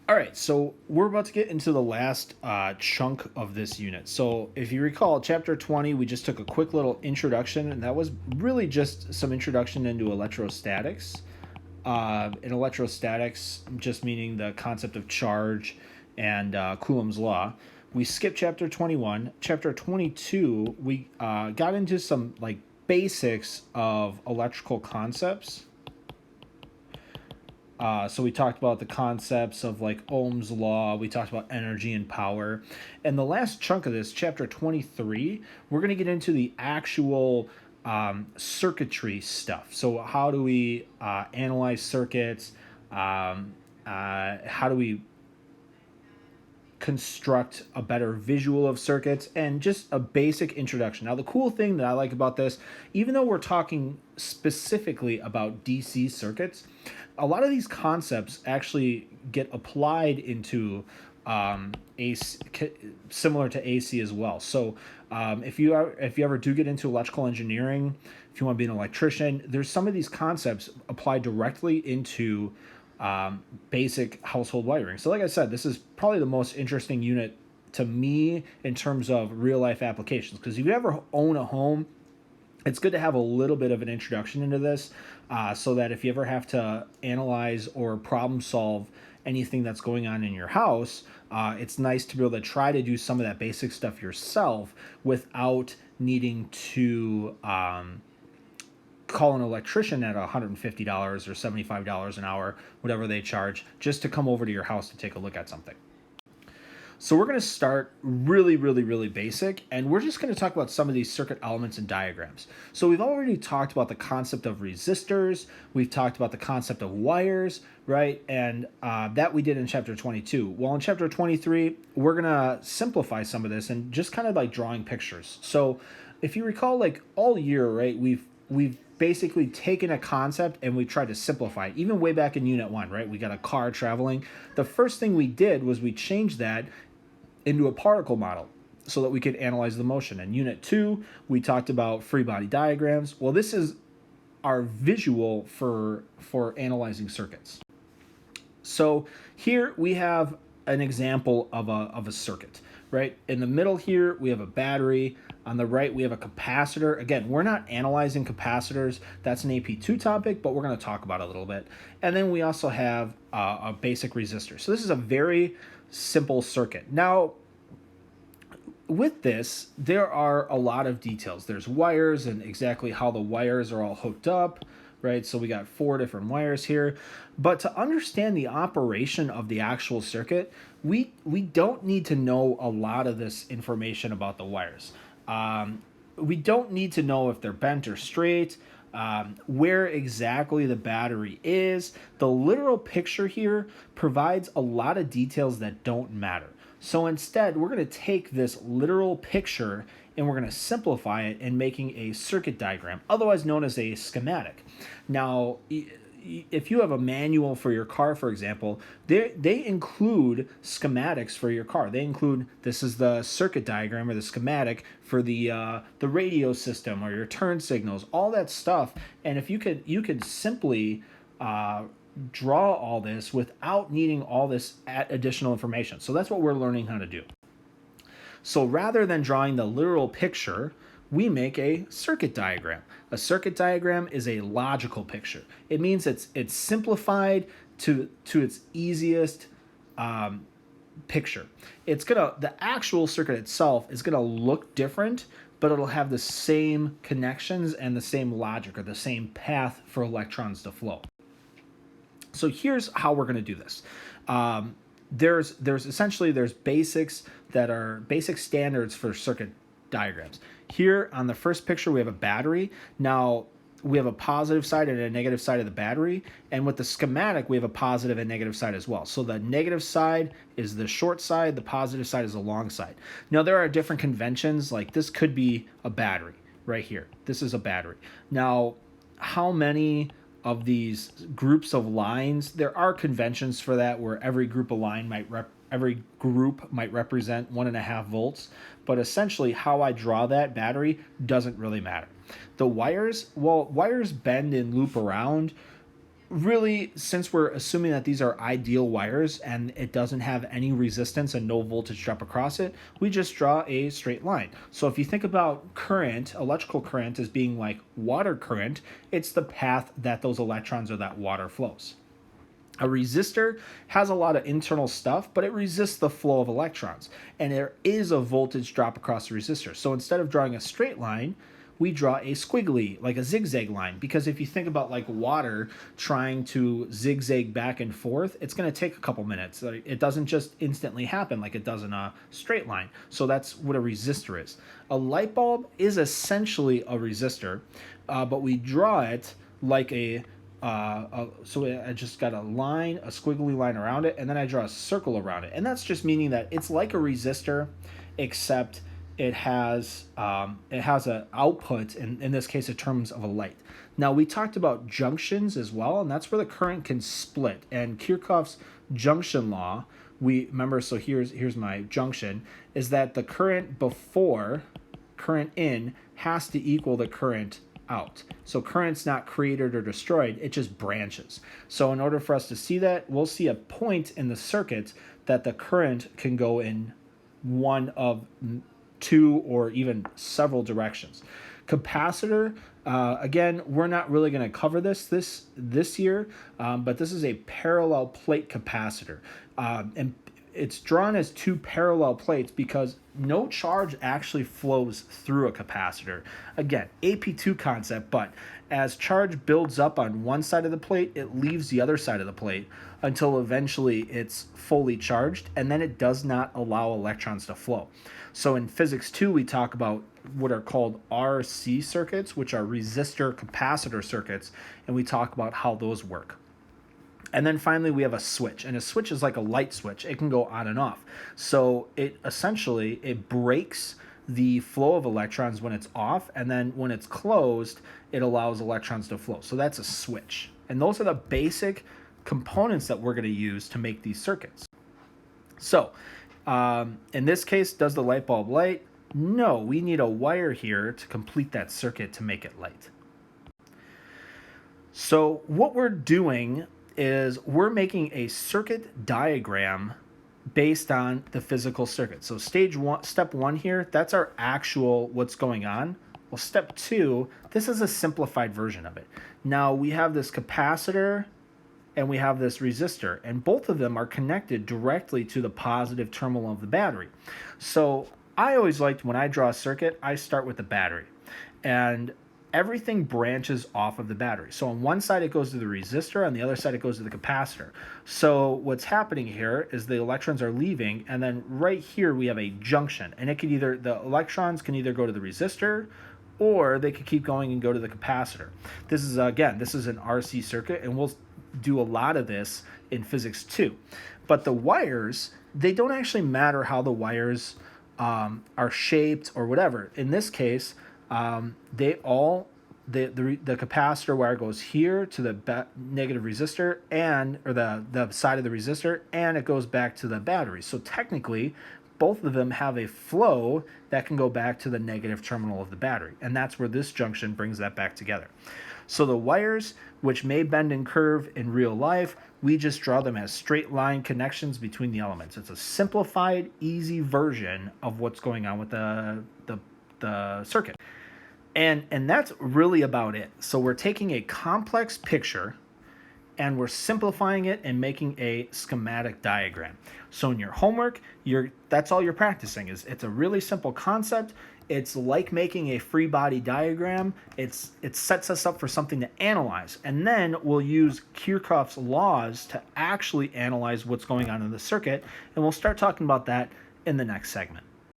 All right, so we're about to get into the last chunk of this unit. So if you recall, chapter 20, we just took a quick little introduction, and that was really just some introduction into electrostatics. In electrostatics, just meaning the concept of charge and Coulomb's law. We skipped chapter 21. Chapter 22, we got into some like basics of electrical concepts. So we talked about the concepts of like Ohm's law. We talked about energy and power. And the last chunk of this, chapter 23, we're going to get into the actual circuitry stuff. So how do we analyze circuits? How do we construct a better visual of circuits, and just a basic introduction. Now, the cool thing that I like about this, even though we're talking specifically about DC circuits, a lot of these concepts actually get applied into AC, similar to AC as well. So if you ever do get into electrical engineering, if you want to be an electrician, there's some of these concepts applied directly into basic household wiring. So like I said, this is probably the most interesting unit to me in terms of real life applications, because if you ever own a home, it's good to have a little bit of an introduction into this so that if you ever have to analyze or problem solve anything that's going on in your house, it's nice to be able to try to do some of that basic stuff yourself without needing to call an electrician at $150 or $75 an hour, whatever they charge, just to come over to your house to take a look at something. So we're going to start really basic, and we're just going to talk about some of these circuit elements and diagrams. So we've already talked about the concept of resistors. We've talked about the concept of wires, right? And that we did in chapter 22. Well, in chapter 23, we're going to simplify some of this and just kind of like drawing pictures. So if you recall, like all year, right, we've basically taken a concept and we tried to simplify it. Even way back in unit 1, right? We got a car traveling. The first thing we did was we changed that into a particle model so that we could analyze the motion. In unit 2, we talked about free body diagrams. Well, this is our visual for analyzing circuits. So here we have an example of a circuit, right? In the middle here, we have a battery. On the right, we have a capacitor. Again, we're not analyzing capacitors. That's an AP2 topic, but we're going to talk about it a little bit. And then we also have a basic resistor. So this is a very simple circuit. Now, with this, there are a lot of details. There's wires and exactly how the wires are all hooked up, right? So we got 4 different wires here. But to understand the operation of the actual circuit, we don't need to know a lot of this information about the wires. We don't need to know if they're bent or straight, where exactly the battery is. The literal picture here provides a lot of details that don't matter. So instead, we're going to take this literal picture and we're going to simplify it in making a circuit diagram, otherwise known as a schematic. Now, if you have a manual for your car, for example, they include schematics for your car. They include, this is the circuit diagram or the schematic for the radio system or your turn signals, all that stuff. And if you could simply draw all this without needing all this additional information. So that's what we're learning how to do. So rather than drawing the literal picture, we make a circuit diagram. A circuit diagram is a logical picture. It means it's simplified to its easiest picture. The actual circuit itself is gonna look different, but it'll have the same connections and the same logic or the same path for electrons to flow. So here's how we're gonna do this. There's basics that are basic standards for circuit diagrams. Here on the first picture, we have a battery. Now, we have a positive side and a negative side of the battery. And with the schematic, we have a positive and negative side as well. So the negative side is the short side, the positive side is the long side. Now, there are different conventions, like this could be a battery right here. This is a battery. Now, how many of these groups of lines? There are conventions for that where every group might represent 1.5 volts, but essentially how I draw that battery doesn't really matter. The wires, well, wires bend and loop around really, since we're assuming that these are ideal wires and it doesn't have any resistance and no voltage drop across it, we just draw a straight line. So if you think about current, electrical current, as being like water current, it's the path that those electrons or that water flows. A resistor has a lot of internal stuff, but it resists the flow of electrons. And there is a voltage drop across the resistor. So instead of drawing a straight line, we draw a squiggly, like a zigzag line. Because if you think about like water trying to zigzag back and forth, it's going to take a couple minutes. It doesn't just instantly happen like it does in a straight line. So that's what a resistor is. A light bulb is essentially a resistor, but we draw it like so I just got a line, a squiggly line around it, and then I draw a circle around it. And that's just meaning that it's like a resistor, except it has an output, in this case in terms of a light. Now we talked about junctions as well, and that's where the current can split. And Kirchhoff's junction law, we remember, so here's my junction, is that the current before current in has to equal the current out. So current's not created or destroyed, it just branches. So in order for us to see that, we'll see a point in the circuit that the current can go in one of two or even several directions. Capacitor, again, we're not really going to cover this year, but this is a parallel plate capacitor. And it's drawn as two parallel plates because no charge actually flows through a capacitor. Again, AP2 concept, but as charge builds up on one side of the plate, it leaves the other side of the plate until eventually it's fully charged, and then it does not allow electrons to flow. So in physics 2, we talk about what are called RC circuits, which are resistor capacitor circuits, and we talk about how those work. And then finally we have a switch, and a switch is like a light switch. It can go on and off. So it breaks the flow of electrons when it's off, and then when it's closed, it allows electrons to flow. So that's a switch. And those are the basic components that we're going to use to make these circuits. So in this case, does the light bulb light? No, we need a wire here to complete that circuit to make it light. So what we're doing is we're making a circuit diagram based on the physical circuit. So step one here, that's our actual what's going on. Well, step two, this is a simplified version of it. Now we have this capacitor and we have this resistor, and both of them are connected directly to the positive terminal of the battery. So I always liked, when I draw a circuit, I start with the battery. And everything branches off of the battery. So on one side it goes to the resistor, on the other side it goes to the capacitor. So what's happening here is the electrons are leaving, and then right here we have a junction, and the electrons can either go to the resistor or they could keep going and go to the capacitor. This is an RC circuit, and we'll do a lot of this in physics 2. But the wires, they don't actually matter how the wires are shaped or whatever. In this case, the capacitor wire goes here to the negative resistor or the side of the resistor, and it goes back to the battery. So technically, both of them have a flow that can go back to the negative terminal of the battery, and that's where this junction brings that back together. So the wires, which may bend and curve in real life, we just draw them as straight line connections between the elements. It's a simplified, easy version of what's going on with the circuit. And that's really about it. So we're taking a complex picture and we're simplifying it and making a schematic diagram. So in your homework, that's all you're practicing. It's a really simple concept. It's like making a free body diagram. It sets us up for something to analyze. And then we'll use Kirchhoff's laws to actually analyze what's going on in the circuit. And we'll start talking about that in the next segment.